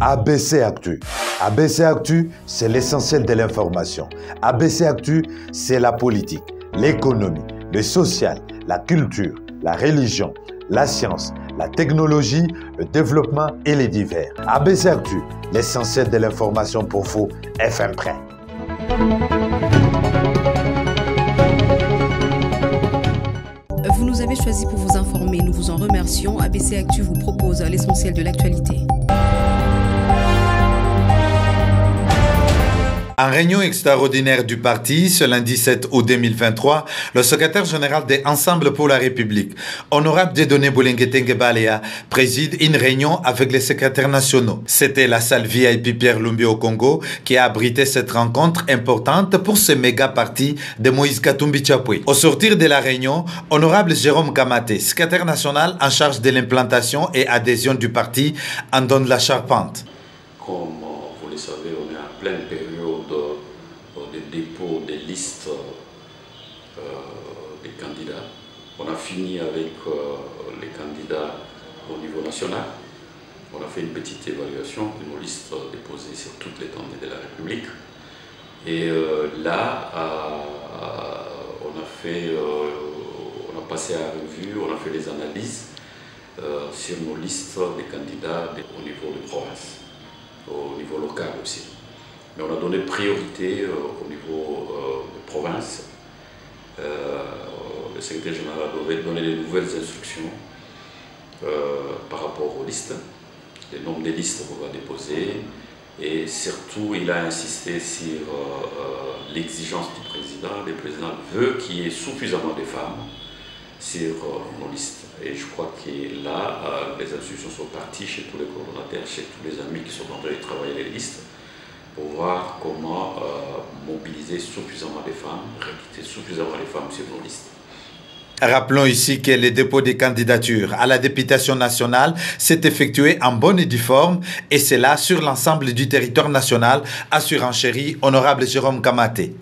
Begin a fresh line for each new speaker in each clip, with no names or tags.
ABC Actu. ABC Actu, c'est l'essentiel de l'information. ABC Actu, c'est la politique, l'économie, le social, la culture, la religion, la science, la technologie, le développement et les divers. ABC Actu, l'essentiel de l'information pour vous, FM Prêt.
Vous nous avez choisi pour vous informer, nous vous en remercions. ABC Actu vous propose l'essentiel de l'actualité.
En réunion extraordinaire du parti, ce lundi 7 août 2023, le secrétaire général des Ensemble pour la République, honorable Dieudonné Boulenguetenge Balea, préside une réunion avec les secrétaires nationaux. C'était la salle VIP Pierre Lumbi au Congo qui a abrité cette rencontre importante pour ce méga parti de Moïse Katumbi Tchapoué. Au sortir de la réunion, honorable Jérôme Kamaté, secrétaire national en charge de l'implantation et adhésion du parti, en donne la charpente.
Comme vous le savez, on est en pleine période de dépôt des listes des candidats. On a fini avec les candidats au niveau national. On a fait une petite évaluation de nos listes déposées sur toute l'étendue de la République. Et là, on a passé à la revue, on a fait les analyses sur nos listes des candidats au niveau de province, au niveau local aussi. Mais on a donné priorité au niveau de province. Le secrétaire général devait donner de nouvelles instructions par rapport aux listes, le nombre de listes qu'on va déposer, et surtout il a insisté sur l'exigence du président. Le président veut qu'il y ait suffisamment de femmes sur nos listes. Et je crois que là, les instructions sont parties chez tous les coordonnateurs, chez tous les amis qui sont en train de travailler les listes, pour voir comment mobiliser suffisamment de femmes, recruter suffisamment de femmes sur nos listes.
Rappelons ici que le dépôt des candidatures à la députation nationale s'est effectué en bonne et due forme, et c'est là sur l'ensemble du territoire national, a surenchéri honorable Jérôme Kamaté.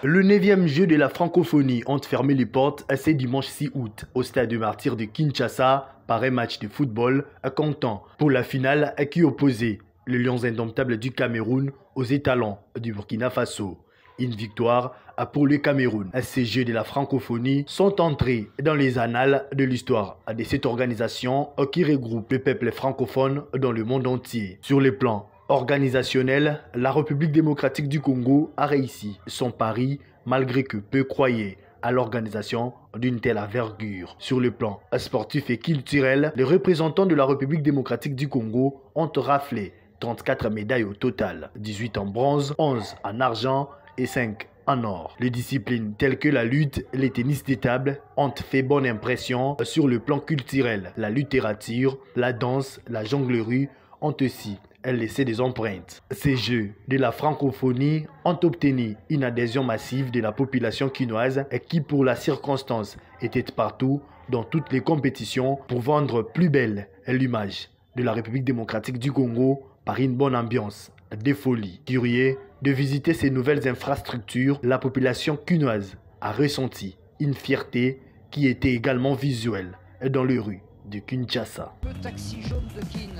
Le 9e jeu de la francophonie ont fermé les portes ce dimanche 6 août au stade du Martyr de Kinshasa par un match de football comptant pour la finale qui opposait les Lions indomptables du Cameroun aux étalons du Burkina Faso. Une victoire pour le Cameroun. Ces jeux de la francophonie sont entrés dans les annales de l'histoire de cette organisation qui regroupe le peuple francophone dans le monde entier. Sur le plan organisationnel, la République démocratique du Congo a réussi son pari malgré que peu croyaient à l'organisation d'une telle envergure. Sur le plan sportif et culturel, les représentants de la République démocratique du Congo ont raflé 34 médailles au total, 18 en bronze, 11 en argent et 5 en or. Les disciplines telles que la lutte et les tennis de table ont fait bonne impression sur le plan culturel. La littérature, la danse, la jonglerie ont aussi laissé des empreintes. Ces jeux de la francophonie ont obtenu une adhésion massive de la population quinoise qui, pour la circonstance, était partout dans toutes les compétitions pour vendre plus belle l'image de la République démocratique du Congo par une bonne ambiance de folie. Curieux de visiter ces nouvelles infrastructures, la population quinoise a ressenti une fierté qui était également visuelle dans les rues de Kinshasa.
Le taxi jaune de Kin,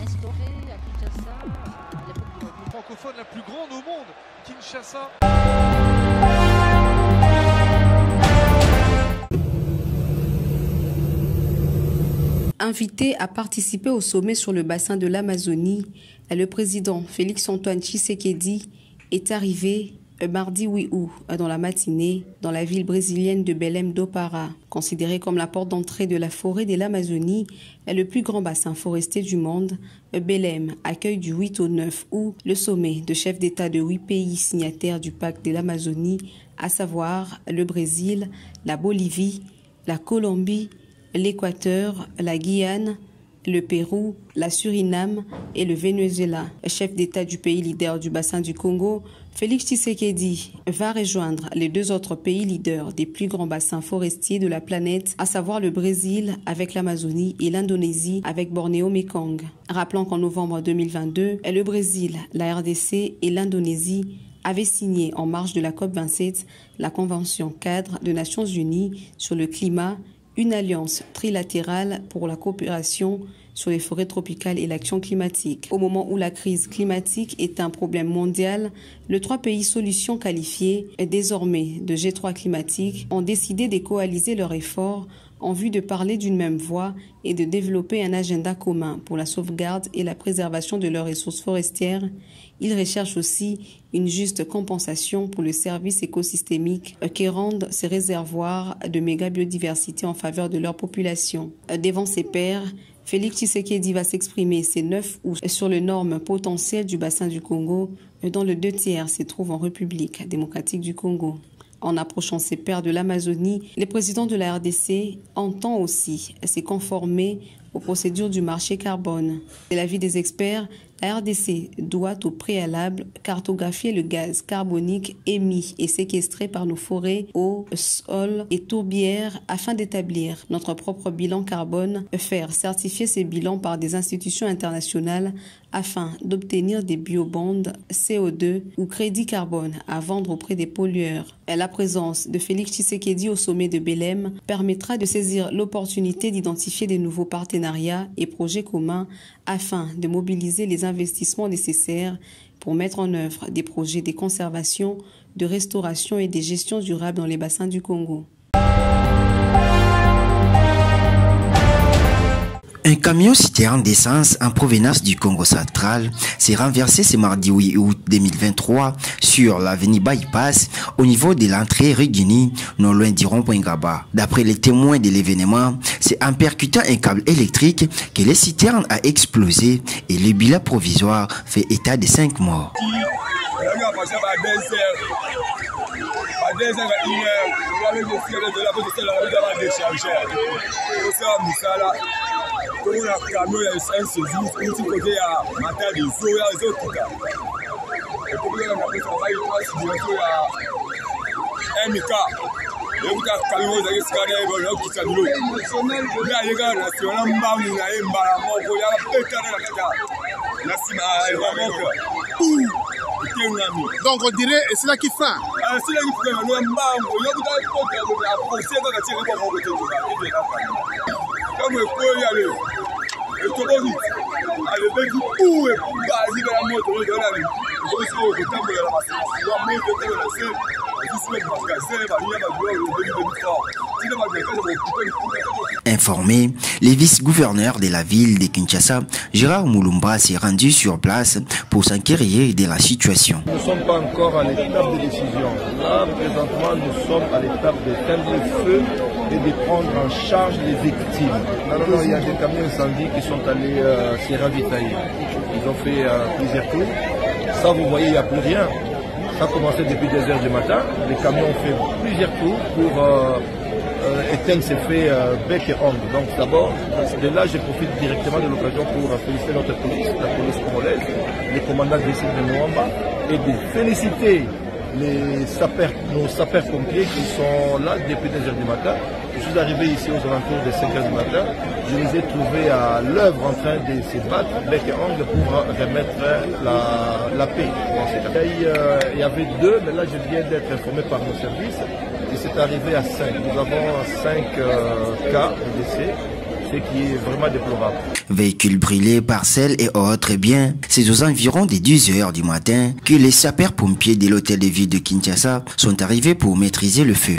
instauré à Kinshasa, le francophone la plus grande au monde, Kinshasa.
Invité à participer au sommet sur le bassin de l'Amazonie, le président Félix-Antoine Tshisekedi est arrivé mardi 8 août dans la matinée dans la ville brésilienne de Belém do Pará. Considéré comme la porte d'entrée de la forêt de l'Amazonie, le plus grand bassin forestier du monde, Belém accueille du 8 au 9 août le sommet de chefs d'État de 8 pays signataires du pacte de l'Amazonie, à savoir le Brésil, la Bolivie, la Colombie, l'Équateur, la Guyane, le Pérou, la Suriname et le Venezuela. Chef d'État du pays leader du bassin du Congo, Félix Tshisekedi va rejoindre les 2 autres pays leaders des plus grands bassins forestiers de la planète, à savoir le Brésil avec l'Amazonie et l'Indonésie avec Bornéo-Mékong. Rappelons qu'en novembre 2022, le Brésil, la RDC et l'Indonésie avaient signé en marge de la COP27 la Convention cadre des Nations Unies sur le climat, une alliance trilatérale pour la coopération sur les forêts tropicales et l'action climatique. Au moment où la crise climatique est un problème mondial, les 3 pays solutions qualifiés, désormais de G3 climatique, ont décidé de coaliser leurs efforts en vue de parler d'une même voix et de développer un agenda commun pour la sauvegarde et la préservation de leurs ressources forestières. Ils recherchent aussi une juste compensation pour le service écosystémique qui rendent ces réservoirs de méga biodiversité en faveur de leur population. Devant ses pairs, Félix Tshisekedi va s'exprimer ce 9 août sur l'énorme potentiel du bassin du Congo, dont le 2/3 se trouve en République démocratique du Congo. En approchant ses pairs de l'Amazonie, le président de la RDC entend aussi se conformer aux procédures du marché carbone. De l'avis des experts, la RDC doit au préalable cartographier le gaz carbonique émis et séquestré par nos forêts, eaux, sols et tourbières afin d'établir notre propre bilan carbone, faire certifier ces bilans par des institutions internationales afin d'obtenir des biobonds CO2 ou crédits carbone à vendre auprès des pollueurs. La présence de Félix Tshisekedi au sommet de Belém permettra de saisir l'opportunité d'identifier des nouveaux partenariats et projets communs afin de mobiliser les investissements nécessaires pour mettre en œuvre des projets de conservation, de restauration et de gestion durable dans les bassins du Congo.
Un camion citerne d'essence en provenance du Congo central s'est renversé ce mardi 8 août 2023 sur l'avenue Bypass au niveau de l'entrée rue Guinée, non loin du rond-point Gaba. D'après les témoins de l'événement, c'est en percutant un câble électrique que le citerne a explosé et le bilan provisoire fait état de 5 morts.
Donc on dirait, c'est là qui freine.
Informé, le vice-gouverneur de la ville de Kinshasa, Gérard Moulumba, s'est rendu sur place pour s'enquérir de la situation.
Nous ne sommes pas encore à l'étape de décision. Là, présentement, nous sommes à l'étape d'éteindre le feu et de prendre en charge les victimes. Non, il y a des camions incendies qui sont allés se ravitailler. Ils ont fait plusieurs tours. Ça, vous voyez, il n'y a plus rien. Ça a commencé depuis 2 heures du matin. Les camions ont fait plusieurs tours pour éteindre ces faits bec et ongle. Donc d'abord, de là, je profite directement de l'occasion pour féliciter notre police, la police congolaise, les commandants de district de Moamba, et de féliciter nos sapeurs-pompiers qui sont là depuis 2 heures du matin. Je suis arrivé ici aux alentours de 5 heures du matin. Je les ai trouvés à l'œuvre en train de se battre bec et ongle pour remettre la paix. Il y avait 2, mais là je viens d'être informé par nos services et c'est arrivé à 5. Nous avons 5 cas de décès, ce qui est vraiment déplorable.
Véhicules brûlés, parcelles et autres biens, c'est aux environs des 10 heures du matin que les sapeurs-pompiers de l'hôtel de ville de Kinshasa sont arrivés pour maîtriser le feu.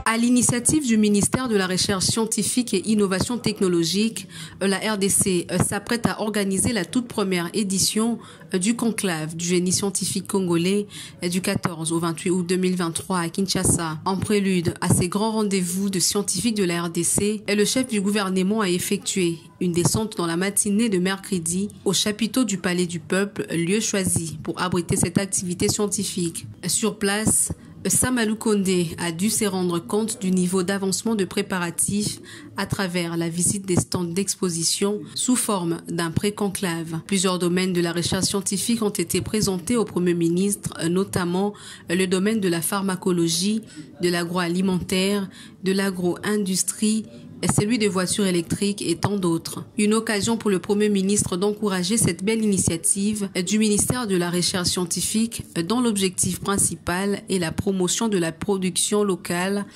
À l'initiative du ministère de la Recherche scientifique et innovation technologique, la RDC s'apprête à organiser la toute première édition du conclave du génie scientifique congolais du 14 au 28 août 2023 à Kinshasa. En prélude à ces grands rendez-vous de scientifiques de la RDC, le chef du gouvernement a effectué une descente dans la matinée de mercredi au chapiteau du Palais du Peuple, lieu choisi pour abriter cette activité scientifique. Sur place, Samalou Kondé a dû se rendre compte du niveau d'avancement de préparatifs à travers la visite des stands d'exposition sous forme d'un pré-conclave. Plusieurs domaines de la recherche scientifique ont été présentés au Premier ministre, notamment le domaine de la pharmacologie, de l'agroalimentaire, de l'agro-industrie, et celui des voitures électriques et tant d'autres. Une occasion pour le Premier ministre d'encourager cette belle initiative du ministère de la Recherche scientifique dont l'objectif principal est la promotion de la production locale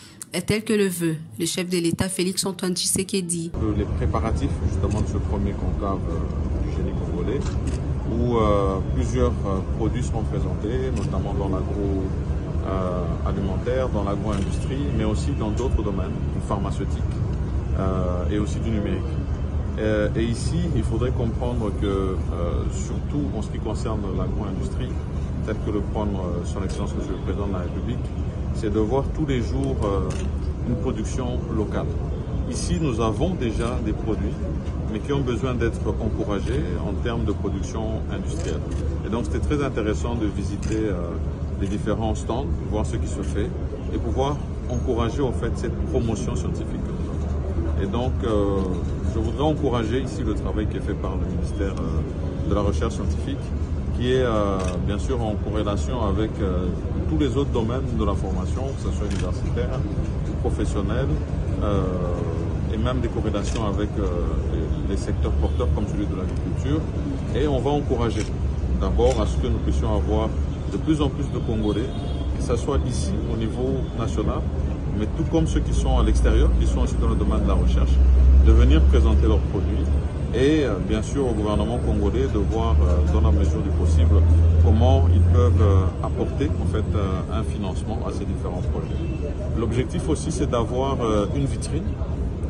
tel que le veut le chef de l'État Félix Antoine Tshisekedi.
Les préparatifs justement de ce premier conclave du génie congolais où plusieurs produits seront présentés, notamment dans l'agroalimentaire, dans l'agro-industrie, mais aussi dans d'autres domaines, pharmaceutiques. Et aussi du numérique. Et ici, il faudrait comprendre que, surtout en ce qui concerne l'agro-industrie, tel que le prône son Excellence Monsieur le Président de la République, c'est de voir tous les jours une production locale. Ici, nous avons déjà des produits, mais qui ont besoin d'être encouragés en termes de production industrielle. Et donc, c'était très intéressant de visiter les différents stands, voir ce qui se fait, et pouvoir encourager en fait cette promotion scientifique. Et donc, je voudrais encourager ici le travail qui est fait par le ministère de la Recherche scientifique, qui est bien sûr en corrélation avec tous les autres domaines de la formation, que ce soit universitaire, professionnel, et même des corrélations avec les secteurs porteurs comme celui de l'agriculture. Et on va encourager d'abord à ce que nous puissions avoir de plus en plus de Congolais, que ce soit ici au niveau national, mais tout comme ceux qui sont à l'extérieur, qui sont aussi dans le domaine de la recherche, de venir présenter leurs produits et bien sûr au gouvernement congolais de voir dans la mesure du possible comment ils peuvent apporter en fait un financement à ces différents projets. L'objectif aussi c'est d'avoir une vitrine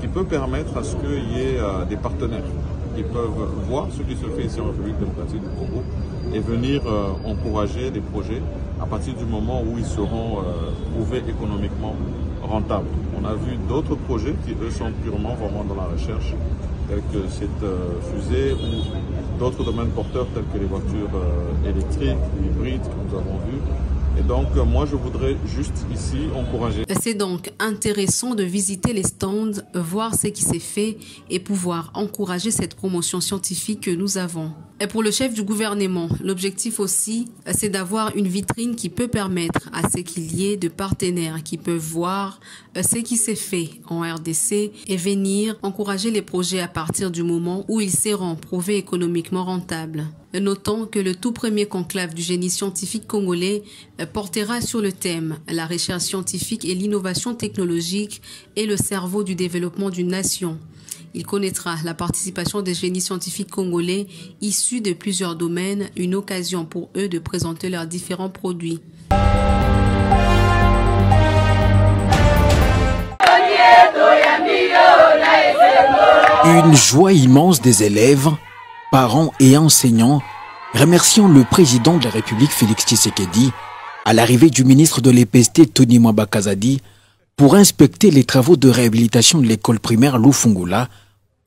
qui peut permettre à ce qu'il y ait des partenaires qui peuvent voir ce qui se fait ici en République démocratique du Congo et venir encourager des projets à partir du moment où ils seront prouvés économiquement rentables. On a vu d'autres projets qui, eux, sont purement vraiment dans la recherche, tels que cette fusée ou d'autres domaines porteurs tels que les voitures électriques ou hybrides que nous avons vus. Et donc, moi, je voudrais juste ici encourager.
C'est donc intéressant de visiter les stands, voir ce qui s'est fait et pouvoir encourager cette promotion scientifique que nous avons. Et pour le chef du gouvernement, l'objectif aussi, c'est d'avoir une vitrine qui peut permettre à ce qu'il y ait de partenaires qui peuvent voir ce qui s'est fait en RDC et venir encourager les projets à partir du moment où ils seront prouvés économiquement rentables. Notons que le tout premier conclave du génie scientifique congolais portera sur le thème « La recherche scientifique et l'innovation technologique et le cerveau du développement d'une nation ». Il connaîtra la participation des génies scientifiques congolais issus de plusieurs domaines, une occasion pour eux de présenter leurs différents produits.
Une joie immense des élèves, parents et enseignants remerciant le président de la République Félix Tshisekedi à l'arrivée du ministre de l'EPST Tony Mwamba Kazadi pour inspecter les travaux de réhabilitation de l'école primaire Lufungula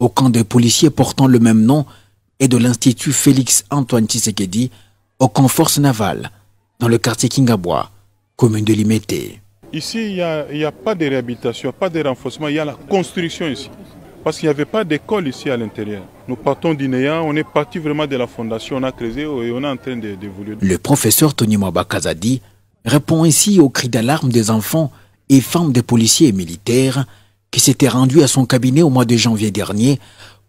au camp des policiers portant le même nom et de l'Institut Félix Antoine Tshisekedi au camp Force Navale dans le quartier Kingabwa, commune de Limete.
Ici, il n'y a pas de réhabilitation, pas de renforcement, il y a la construction ici. Parce qu'il n'y avait pas d'école ici à l'intérieur. Nous partons d'Inéa, on est parti vraiment de la fondation, on a creusé et on est en train d'évoluer.
Le professeur Tony Mwamba Kazadi répond ici aux cris d'alarme des enfants et femmes des policiers et militaires qui s'étaient rendus à son cabinet au mois de janvier dernier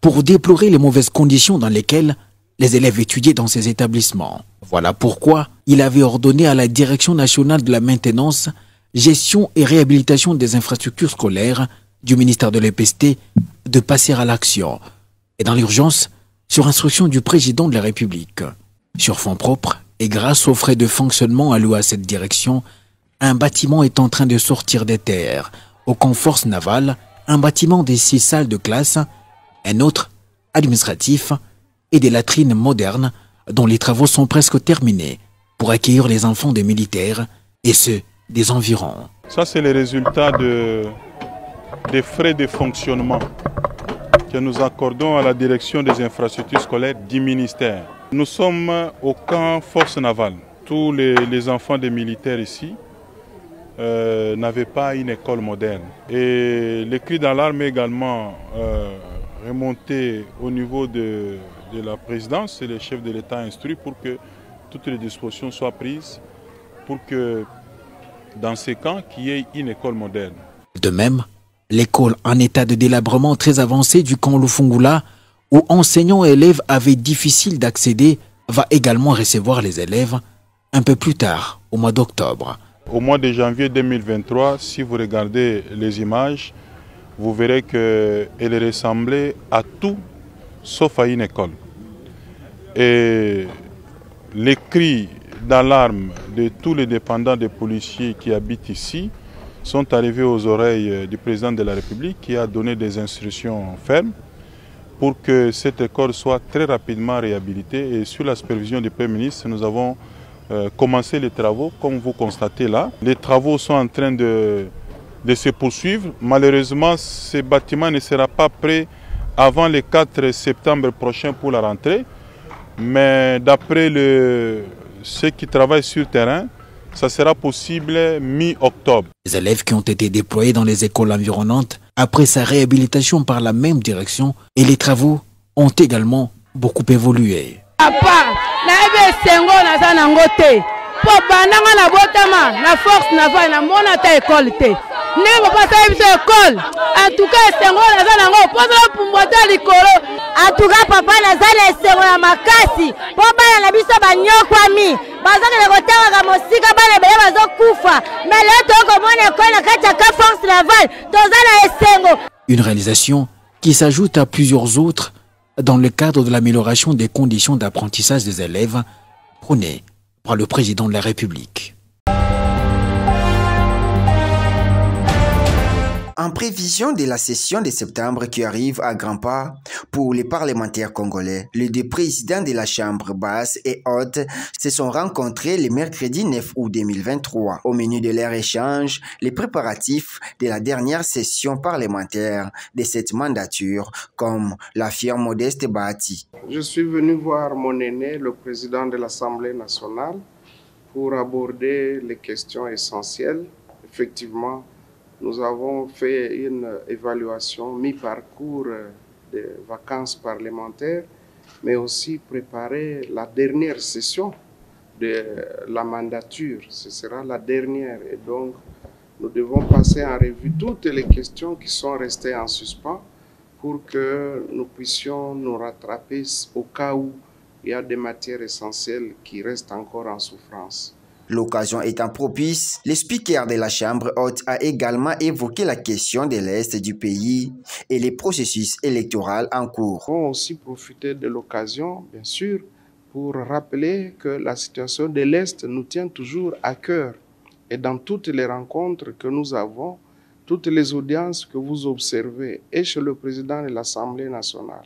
pour déplorer les mauvaises conditions dans lesquelles les élèves étudiaient dans ces établissements. Voilà pourquoi il avait ordonné à la Direction nationale de la maintenance, gestion et réhabilitation des infrastructures scolaires du ministère de l'EPST de passer à l'action, et dans l'urgence, sur instruction du président de la République. Sur fonds propres, et grâce aux frais de fonctionnement alloués à cette direction, un bâtiment est en train de sortir des terres. Au camp Force Navale, un bâtiment des 6 salles de classe, un autre administratif et des latrines modernes dont les travaux sont presque terminés pour accueillir les enfants des militaires et ceux des environs.
Ça, c'est le résultat des frais de fonctionnement que nous accordons à la direction des infrastructures scolaires du ministère. Nous sommes au camp Force Navale. Tous les enfants des militaires ici n'avait pas une école moderne. Et les cris d'alarme également remonté au niveau de la présidence et les chefs de l'État instruits pour que toutes les dispositions soient prises pour que dans ces camps, qu'il y ait une école moderne.
De même, l'école en état de délabrement très avancé du camp Lufungula, où enseignants et élèves avaient difficile d'accéder, va également recevoir les élèves un peu plus tard, au mois d'octobre.
Au mois de janvier 2023, si vous regardez les images, vous verrez qu'elle ressemblait à tout sauf à une école. Et les cris d'alarme de tous les dépendants des policiers qui habitent ici sont arrivés aux oreilles du président de la République qui a donné des instructions fermes pour que cette école soit très rapidement réhabilitée. Et sous la supervision du Premier ministre, nous avons commencé les travaux, comme vous constatez là. Les travaux sont en train de se poursuivre. Malheureusement, ce bâtiment ne sera pas prêt avant le 4 septembre prochain pour la rentrée. Mais d'après ceux qui travaillent sur le terrain, ça sera possible mi-octobre.
Les élèves qui ont été déployés dans les écoles environnantes après sa réhabilitation par la même direction et les travaux ont également beaucoup évolué.
En tout cas, papa nazali esengo ya makasi po bana na biso banyokwami bazokele kotanga mosika bana beye bazokufa mais leo tokomona ekole na kati ya ka force navale toza na esengo.
Une réalisation qui s'ajoute à plusieurs autres dans le cadre de l'amélioration des conditions d'apprentissage des élèves prônée par le président de la République.
En prévision de la session de septembre qui arrive à grands pas pour les parlementaires congolais, les deux présidents de la Chambre basse et haute se sont rencontrés le mercredi 9 août 2023. Au menu de leur échange, les préparatifs de la dernière session parlementaire de cette mandature, comme l'affirme Modeste Bahati.
Je suis venu voir mon aîné, le président de l'Assemblée nationale, pour aborder les questions essentielles. Effectivement, nous avons fait une évaluation mi-parcours des vacances parlementaires, mais aussi préparer la dernière session de la mandature. Ce sera la dernière et donc nous devons passer en revue toutes les questions qui sont restées en suspens pour que nous puissions nous rattraper au cas où il y a des matières essentielles qui restent encore en souffrance.
L'occasion étant propice, le speaker de la Chambre haute a également évoqué la question de l'Est du pays et les processus électoraux en cours.
Nous avons aussi profité de l'occasion, bien sûr, pour rappeler que la situation de l'Est nous tient toujours à cœur. Et dans toutes les rencontres que nous avons, toutes les audiences que vous observez, et chez le président de l'Assemblée nationale,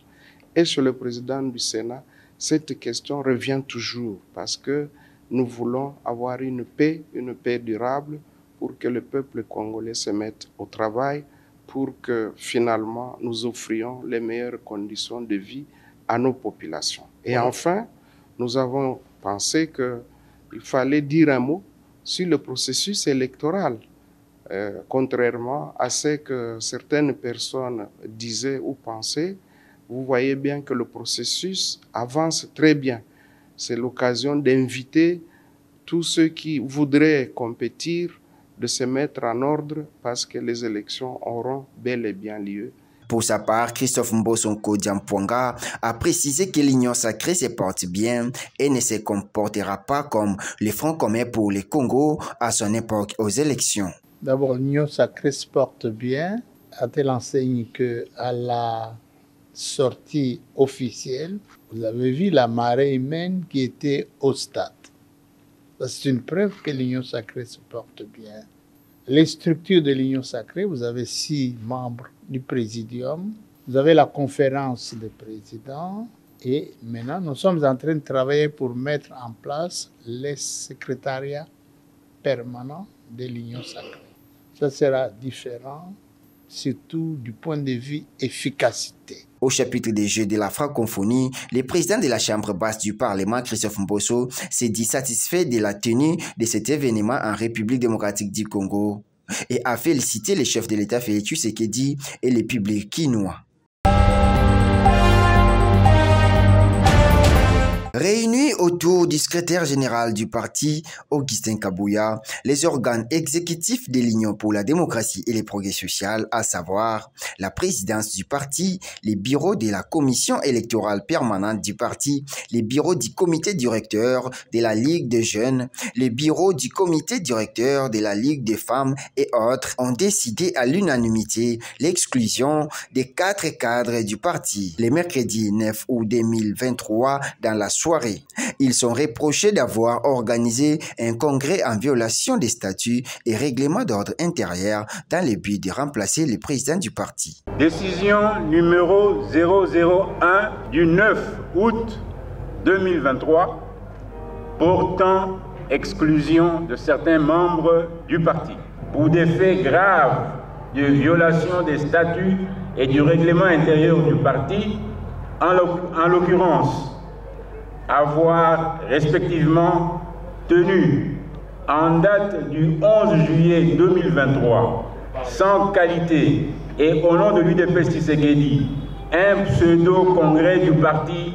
et chez le président du Sénat, cette question revient toujours parce que nous voulons avoir une paix durable pour que le peuple congolais se mette au travail, pour que finalement nous offrions les meilleures conditions de vie à nos populations. Et enfin, nous avons pensé qu'il fallait dire un mot sur le processus électoral, contrairement à ce que certaines personnes disaient ou pensaient. Vous voyez bien que le processus avance très bien. C'est l'occasion d'inviter tous ceux qui voudraient compétir de se mettre en ordre parce que les élections auront bel et bien lieu.
Pour sa part, Christophe Mbosonko Diampouanga a précisé que l'Union sacrée se porte bien et ne se comportera pas comme le Front commun pour le Congo à son époque aux élections.
D'abord, l'Union sacrée se porte bien, a-t-elle enseigne qu'à la sortie officielle, vous avez vu la marée humaine qui était au stade. C'est une preuve que l'Union sacrée se porte bien. Les structures de l'Union sacrée, vous avez 6 membres du présidium, vous avez la conférence des présidents et maintenant nous sommes en train de travailler pour mettre en place les secrétariats permanents de l'Union sacrée. Ça sera différent, surtout du point de vue efficacité.
Au chapitre des Jeux de la francophonie, le président de la Chambre basse du Parlement, Christophe Mbosso, s'est dit satisfait de la tenue de cet événement en République démocratique du Congo et a félicité le chef de l'État Félix Tshisekedi et le public quinois. Réunis autour du secrétaire général du parti, Augustin Kabouya, les organes exécutifs de l'Union pour la démocratie et les progrès sociaux, à savoir la présidence du parti, les bureaux de la commission électorale permanente du parti, les bureaux du comité directeur de la Ligue des jeunes, les bureaux du comité directeur de la Ligue des femmes et autres, ont décidé à l'unanimité l'exclusion des 4 cadres du parti. Le mercredi 9 août 2023, dans la soirée, ils sont reprochés d'avoir organisé un congrès en violation des statuts et règlements d'ordre intérieur dans le but de remplacer le président du parti.
Décision numéro 001 du 9 août 2023 portant exclusion de certains membres du parti pour des faits graves de violation des statuts et du règlement intérieur du parti, en l'occurrence avoir respectivement tenu en date du 11 juillet 2023, sans qualité et au nom de l'UDPS Tshisekedi, un pseudo-congrès du parti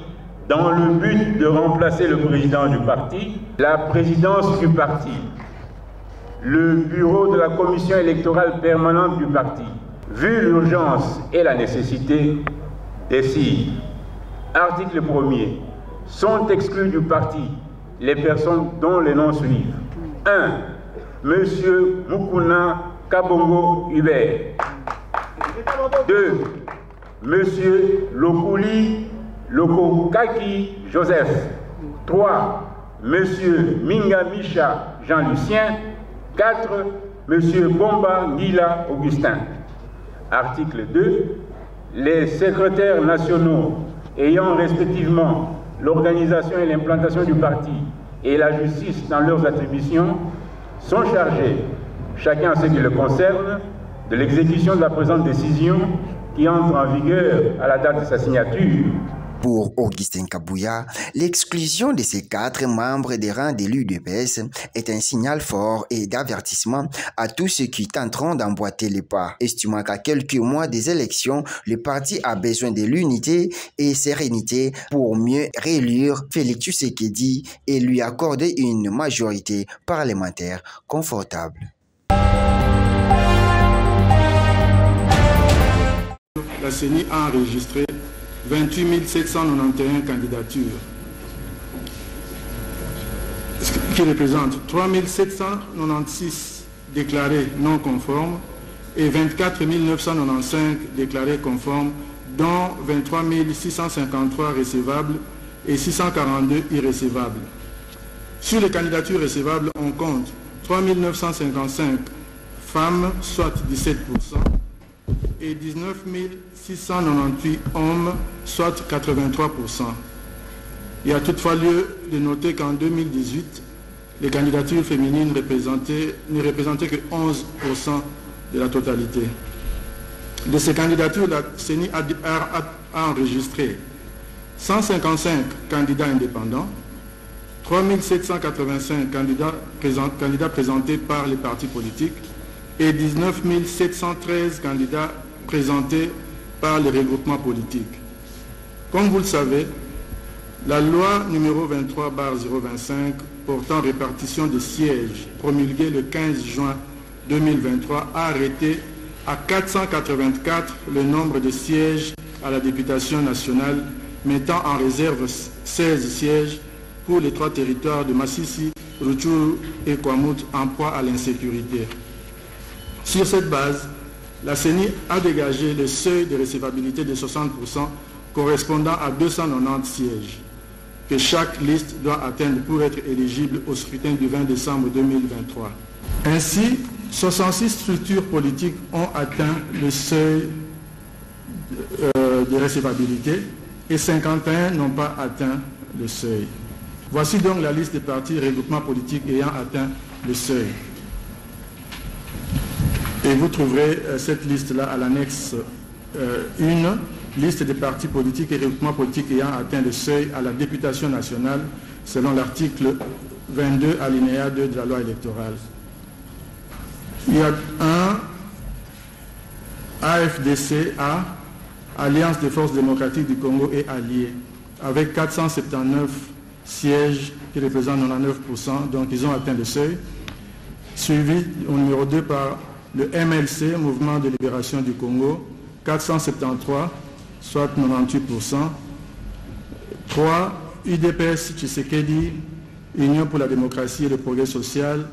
dans le but de remplacer le président du parti, la présidence du parti, le bureau de la commission électorale permanente du parti, vu l'urgence et la nécessité, décide. Article 1er. Sont exclus du parti les personnes dont les noms suivent. 1. Monsieur Mukuna Kabongo Hubert. 2. Monsieur Lokuli Lokokaki Joseph. 3. Monsieur Minga Misha Jean-Lucien. 4. Monsieur Bomba Ngila Augustin. Article 2. Les secrétaires nationaux ayant respectivement l'organisation et l'implantation du parti et la justice dans leurs attributions sont chargés, chacun en ce qui le concerne, de l'exécution de la présente décision qui entre en vigueur à la date de sa signature.
Pour Augustin Kabouya, l'exclusion de ces 4 membres des rangs de l'UDPS est un signal fort et d'avertissement à tous ceux qui tenteront d'emboîter les pas. Estimant qu'à quelques mois des élections, le parti a besoin de l'unité et sérénité pour mieux réélire Félix Tshisekedi et lui accorder une majorité parlementaire confortable.
La CENI a enregistré 28 791 candidatures, ce qui représente 3 796 déclarés non conformes et 24 995 déclarés conformes, dont 23 653 recevables et 642 irrecevables. Sur les candidatures recevables, on compte 3 955 femmes, soit 17%, et 19 698 hommes, soit 83%. Il y a toutefois lieu de noter qu'en 2018, les candidatures féminines ne représentaient que 11% de la totalité. De ces candidatures, la CENI a enregistré 155 candidats indépendants, 3 785 candidats présentés par les partis politiques et 19 713 candidats présentés par les regroupements politiques. Comme vous le savez, la loi numéro 23/025 portant répartition des sièges, promulguée le 15 juin 2023, a arrêté à 484 le nombre de sièges à la députation nationale, mettant en réserve 16 sièges pour les 3 territoires de Massissi, Rutshuru et Kwamut en proie à l'insécurité. Sur cette base, la CENI a dégagé le seuil de recevabilité de 60% correspondant à 290 sièges que chaque liste doit atteindre pour être éligible au scrutin du 20 décembre 2023. Ainsi, 66 structures politiques ont atteint le seuil de recevabilité et 51 n'ont pas atteint le seuil. Voici donc la liste des partis et regroupements politiques ayant atteint le seuil. Et vous trouverez cette liste-là à l'annexe 1 liste des partis politiques et groupements politiques ayant atteint le seuil à la députation nationale selon l'article 22 alinéa 2 de la loi électorale. Il y a un AFDC-A, Alliance des forces démocratiques du Congo et alliés, avec 479 sièges qui représentent 99%, donc ils ont atteint le seuil, suivi au numéro 2 par le MLC, Mouvement de libération du Congo, 473, soit 98%. 3, UDPS Tshisekedi, Union pour la démocratie et le progrès social,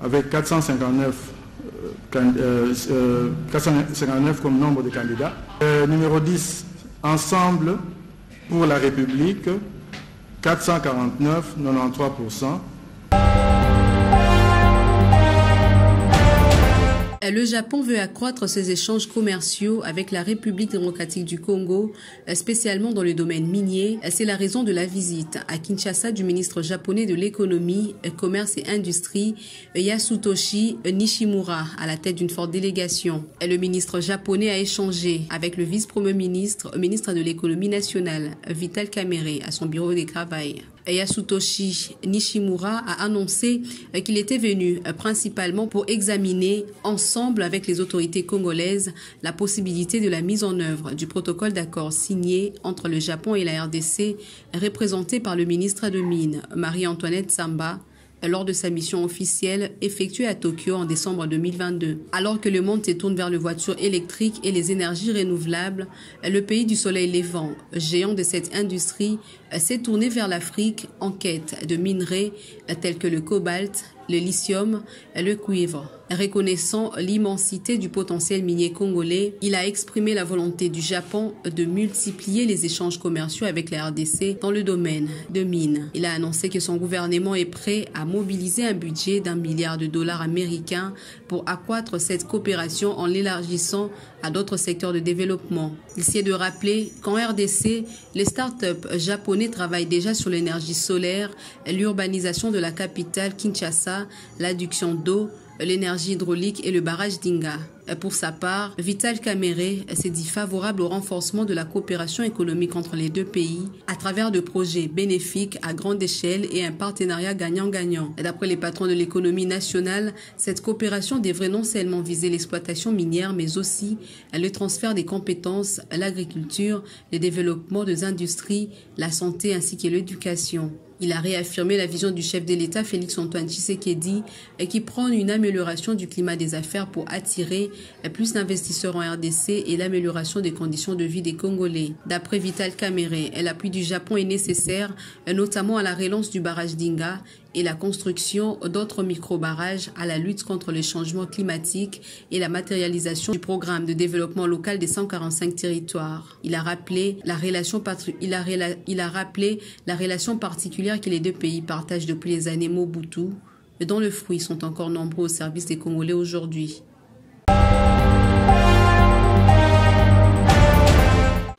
avec 459 comme nombre de candidats. Numéro 10, Ensemble pour la République, 449, 93%.
Le Japon veut accroître ses échanges commerciaux avec la République démocratique du Congo, spécialement dans le domaine minier. C'est la raison de la visite à Kinshasa du ministre japonais de l'économie, commerce et industrie, Yasutoshi Nishimura, à la tête d'une forte délégation. Le ministre japonais a échangé avec le vice-premier ministre, ministre de l'économie nationale, Vital Kamerhe, à son bureau de travail. Yasutoshi Nishimura a annoncé qu'il était venu principalement pour examiner ensemble avec les autorités congolaises la possibilité de la mise en œuvre du protocole d'accord signé entre le Japon et la RDC, représenté par le ministre de Mines, Marie-Antoinette Samba, lors de sa mission officielle effectuée à Tokyo en décembre 2022. Alors que le monde se tourne vers les voitures électriques et les énergies renouvelables, le pays du soleil levant, géant de cette industrie, s'est tourné vers l'Afrique en quête de minerais tels que le cobalt, le lithium et le cuivre. Reconnaissant l'immensité du potentiel minier congolais, il a exprimé la volonté du Japon de multiplier les échanges commerciaux avec la RDC dans le domaine de mines. Il a annoncé que son gouvernement est prêt à mobiliser un budget d'1 milliard de dollars américains pour accroître cette coopération en l'élargissant à d'autres secteurs de développement. Il s'est de rappeler qu'en RDC, les start-up japonais travaillent déjà sur l'énergie solaire, l'urbanisation de la capitale Kinshasa, l'adduction d'eau, l'énergie hydraulique et le barrage d'Inga. Pour sa part, Vital Kamerhe s'est dit favorable au renforcement de la coopération économique entre les deux pays à travers de projets bénéfiques à grande échelle et un partenariat gagnant-gagnant. D'après les patrons de l'économie nationale, cette coopération devrait non seulement viser l'exploitation minière, mais aussi le transfert des compétences, l'agriculture, le développement des industries, la santé ainsi que l'éducation. Il a réaffirmé la vision du chef de l'État Félix Antoine Tshisekedi qui prône une amélioration du climat des affaires pour attirer plus d'investisseurs en RDC et l'amélioration des conditions de vie des Congolais. D'après Vital Kamerhe, l'appui du Japon est nécessaire, notamment à la relance du barrage d'Inga et la construction d'autres micro-barrages à la lutte contre le changement climatique et la matérialisation du programme de développement local des 145 territoires. Il a rappelé la relation particulière que les deux pays partagent depuis les années Mobutu, dont les fruits sont encore nombreux au service des Congolais aujourd'hui.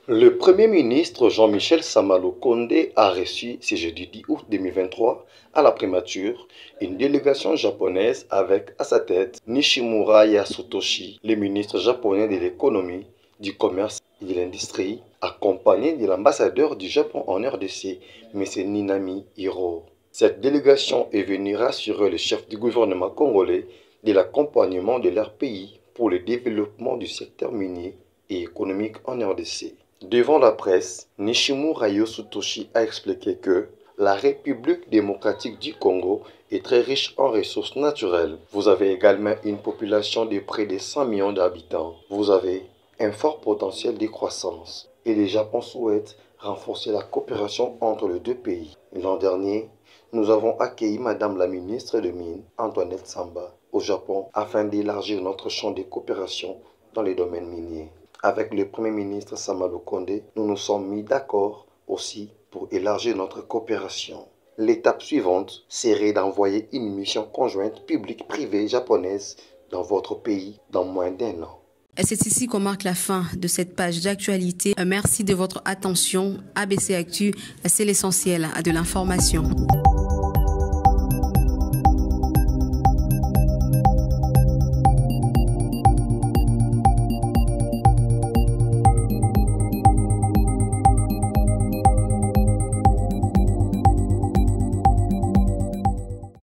Le Premier ministre Jean-Michel Sama-Lukonde a reçu ce jeudi 10 août 2023 à la primature une délégation japonaise avec à sa tête Nishimura Yasutoshi, le ministre japonais de l'économie, du commerce et de l'industrie, accompagné de l'ambassadeur du Japon en RDC, M. Ninami Hiro. Cette délégation est venue rassurer le chef du gouvernement congolais de l'accompagnement de leur pays pour le développement du secteur minier et économique en RDC. Devant la presse, Nishimura Yasutoshi a expliqué que la République démocratique du Congo est très riche en ressources naturelles. Vous avez également une population de près de 100 millions d'habitants. Vous avez un fort potentiel de croissance. Et le Japon souhaite renforcer la coopération entre les deux pays. L'an dernier, nous avons accueilli Madame la ministre de Mines, Antoinette Samba, au Japon afin d'élargir notre champ de coopération dans les domaines miniers. Avec le Premier ministre Sama-Lukonde, nous nous sommes mis d'accord aussi pour élargir notre coopération. L'étape suivante serait d'envoyer une mission conjointe publique-privée japonaise dans votre pays dans moins d'1 an.
C'est ici qu'on marque la fin de cette page d'actualité. Merci de votre attention. ABC Actu, c'est l'essentiel de l'information.